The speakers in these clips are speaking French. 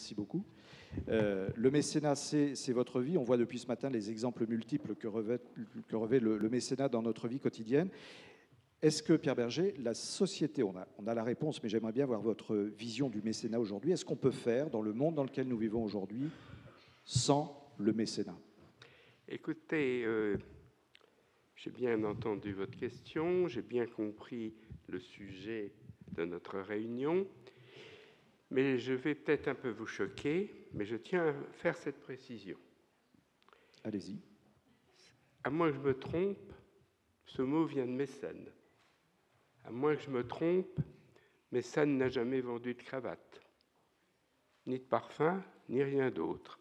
Merci beaucoup. Le mécénat, c'est votre vie. On voit depuis ce matin les exemples multiples que revêt le mécénat dans notre vie quotidienne. Est-ce que, Pierre Berger, la société, on a la réponse, mais j'aimerais bien voir votre vision du mécénat aujourd'hui. Est-ce qu'on peut faire, dans le monde dans lequel nous vivons aujourd'hui, sans le mécénat? Écoutez, j'ai bien entendu votre question, j'ai bien compris le sujet de notre réunion, mais je vais peut-être un peu vous choquer, mais je tiens à faire cette précision. Allez-y. À moins que je me trompe, ce mot vient de mécène. À moins que je me trompe, mécène n'a jamais vendu de cravate, ni de parfum, ni rien d'autre.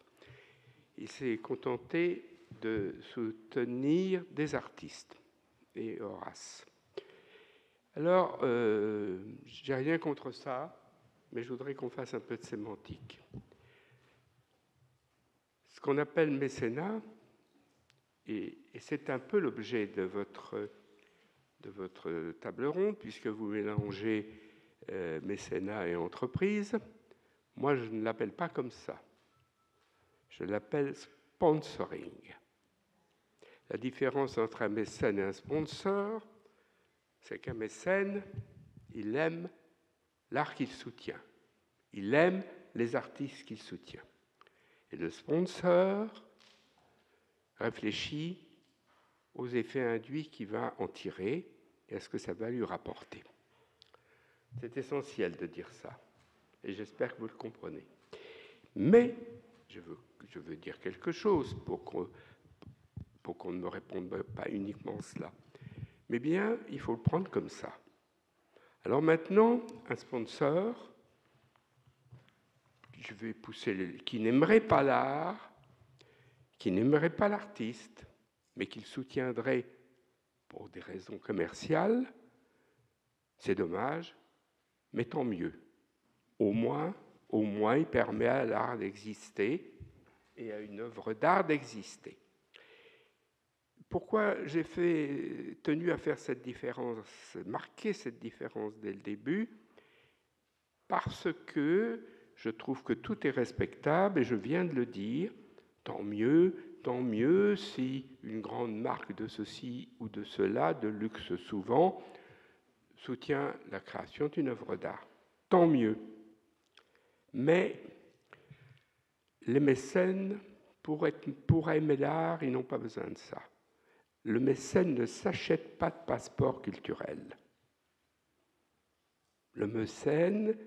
Il s'est contenté de soutenir des artistes, et Horace. Alors, j'ai rien contre ça, mais je voudrais qu'on fasse un peu de sémantique. Ce qu'on appelle mécénat, et c'est un peu l'objet de votre table ronde, puisque vous mélangez mécénat et entreprise. Moi, je ne l'appelle pas comme ça. Je l'appelle sponsoring. La différence entre un mécène et un sponsor, c'est qu'un mécène, il aime l'art qu'il soutient. Il aime les artistes qu'il soutient. Et le sponsor réfléchit aux effets induits qu'il va en tirer et à ce que ça va lui rapporter. C'est essentiel de dire ça. Et j'espère que vous le comprenez. Mais je veux dire quelque chose pour qu'on ne me réponde pas uniquement cela. Mais bien, il faut le prendre comme ça. Alors maintenant, un sponsor, je vais pousser, qui n'aimerait pas l'art, qui n'aimerait pas l'artiste, mais qu'il soutiendrait pour des raisons commerciales, c'est dommage, mais tant mieux. Au moins, il permet à l'art d'exister et à une œuvre d'art d'exister. Pourquoi j'ai tenu à faire cette différence, marquer cette différence dès le début? Parce que je trouve que tout est respectable, et je viens de le dire, tant mieux si une grande marque de ceci ou de cela, de luxe souvent, soutient la création d'une œuvre d'art. Tant mieux. Mais les mécènes, pour aimer l'art, ils n'ont pas besoin de ça. Le mécène ne s'achète pas de passeport culturel. Le mécène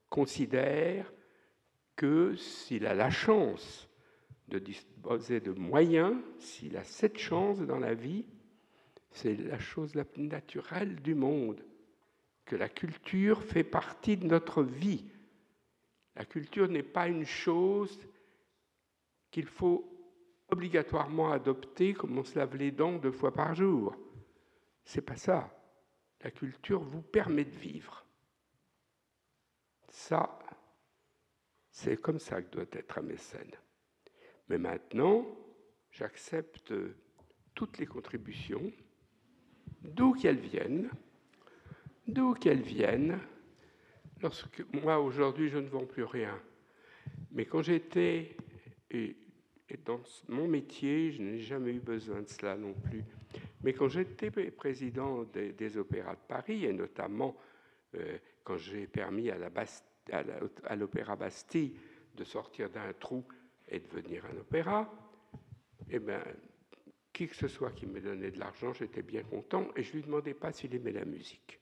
considère que s'il a la chance de disposer de moyens, s'il a cette chance dans la vie, c'est la chose la plus naturelle du monde, que la culture fait partie de notre vie. La culture n'est pas une chose qu'il faut obligatoirement adopter comme on se lave les dents 2 fois par jour. C'est pas ça. La culture vous permet de vivre. Ça, c'est comme ça que doit être un mécène. Mais maintenant, j'accepte toutes les contributions, d'où qu'elles viennent. Moi, aujourd'hui, je ne vends plus rien. Mais quand j'étais, et dans mon métier, je n'ai jamais eu besoin de cela non plus, mais quand j'étais président des Opéras de Paris, et notamment quand j'ai permis à l'Opéra Bastille de sortir d'un trou et devenir un opéra, eh bien, qui que ce soit qui me donnait de l'argent, j'étais bien content, et je ne lui demandais pas s'il aimait la musique.